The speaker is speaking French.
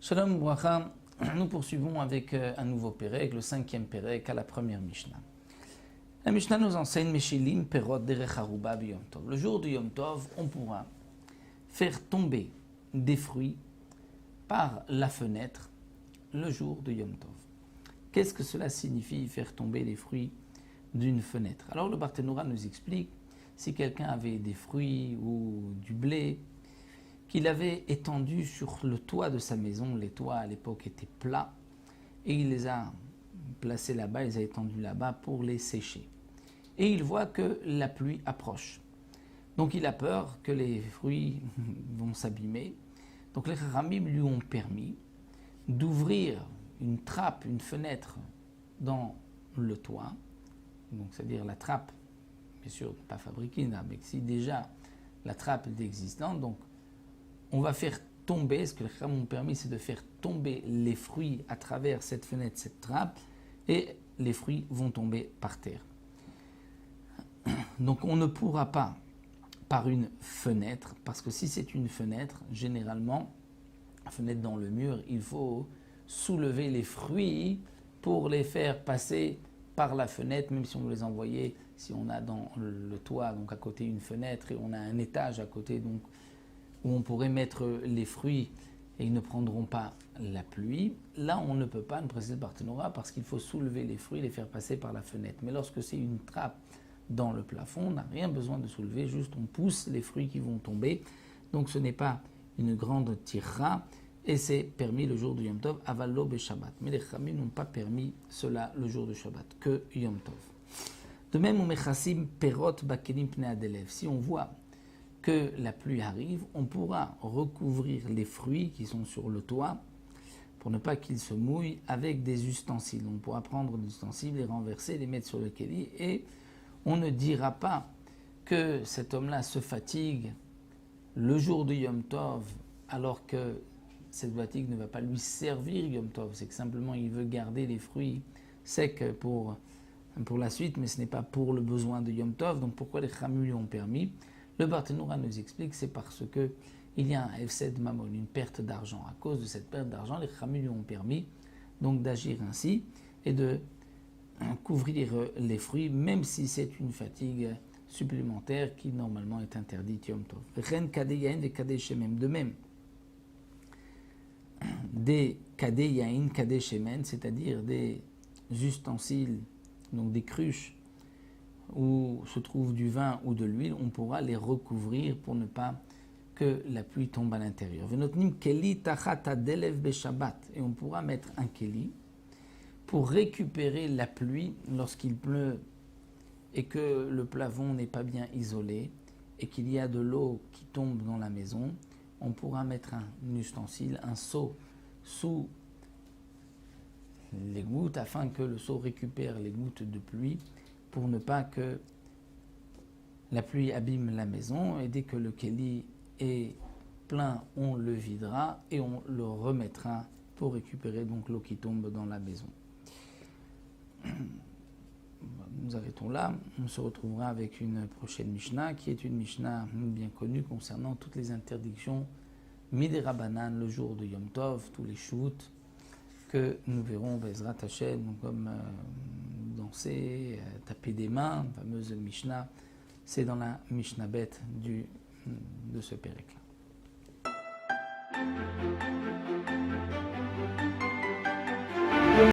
Shalom Bracha, nous poursuivons avec un nouveau Pérec, le 5e Pérec à la première Mishnah. La Mishnah nous enseigne Meshilim Perot Derech Haruba B'Yom Tov. Le jour du Yom Tov, on pourra faire tomber des fruits par la fenêtre le jour de Yom Tov. Qu'est-ce que cela signifie, faire tomber les fruits d'une fenêtre? Alors le Barthénoura nous explique, si quelqu'un avait des fruits ou du blé, qu'il avait étendu sur le toit de sa maison. Les toits à l'époque étaient plats et il les a placés là-bas, il les a étendus là-bas pour les sécher. Et il voit que la pluie approche. Donc il a peur que les fruits vont s'abîmer. Donc les Chachamim lui ont permis d'ouvrir une trappe, une fenêtre dans le toit. Donc c'est-à-dire la trappe, bien sûr pas fabriquée, mais si déjà la trappe est existante, donc on va faire tomber, ce que les Chachamim ont permis, c'est de faire tomber les fruits à travers cette fenêtre, cette trappe, et les fruits vont tomber par terre. Donc on ne pourra pas par une fenêtre, parce que si c'est une fenêtre, généralement, une fenêtre dans le mur, il faut soulever les fruits pour les faire passer par la fenêtre, même si on veut les envoyer, si on a dans le toit, donc à côté une fenêtre, et on a un étage à côté, donc où on pourrait mettre les fruits et ils ne prendront pas la pluie. Là, on ne peut pas, nous précise le Barthénoura, parce qu'il faut soulever les fruits et les faire passer par la fenêtre. Mais lorsque c'est une trappe dans le plafond, on n'a rien besoin de soulever, juste on pousse les fruits qui vont tomber. Donc ce n'est pas une grande tirra et c'est permis le jour du Yom Tov, avalo be Shabbat. Mais les Chachamim n'ont pas permis cela le jour de Shabbat, que Yom Tov. De même, on mechassim perot bakelim pnei adelev. Si on voit que la pluie arrive, on pourra recouvrir les fruits qui sont sur le toit pour ne pas qu'ils se mouillent avec des ustensiles. On pourra prendre des ustensiles, les renverser, les mettre sur le kéli et on ne dira pas que cet homme-là se fatigue le jour de Yom Tov alors que cette fatigue ne va pas lui servir Yom Tov. C'est que simplement il veut garder les fruits secs pour la suite, mais ce n'est pas pour le besoin de Yom Tov. Donc pourquoi les Chachamim lui ont permis? Le Barthénoura nous explique, c'est parce que il y a un Hefsed Mamon, une perte d'argent. À cause de cette perte d'argent, les Chachamim lui ont permis donc d'agir ainsi et de couvrir les fruits, même si c'est une fatigue supplémentaire qui normalement est interdite Yom Tov. De même, des kadeh yain, kadeh shemen, c'est-à-dire des ustensiles, donc des cruches, où se trouve du vin ou de l'huile, on pourra les recouvrir pour ne pas que la pluie tombe à l'intérieur. Et on pourra mettre un keli pour récupérer la pluie lorsqu'il pleut et que le plafond n'est pas bien isolé et qu'il y a de l'eau qui tombe dans la maison. On pourra mettre un ustensile, un seau sous les gouttes afin que le seau récupère les gouttes de pluie pour ne pas que la pluie abîme la maison. Et dès que le kéli est plein, on le videra et on le remettra pour récupérer donc l'eau qui tombe dans la maison. Nous arrêtons là, on se retrouvera avec une prochaine Mishnah qui est une Mishnah bien connue concernant toutes les interdictions Midei Rabbanan le jour de Yom Tov, tous les shoots que nous verrons Bezrat Hashem, comme danser, taper des mains, la fameuse Mishnah, c'est dans la Mishnah Bet de ce Pérec.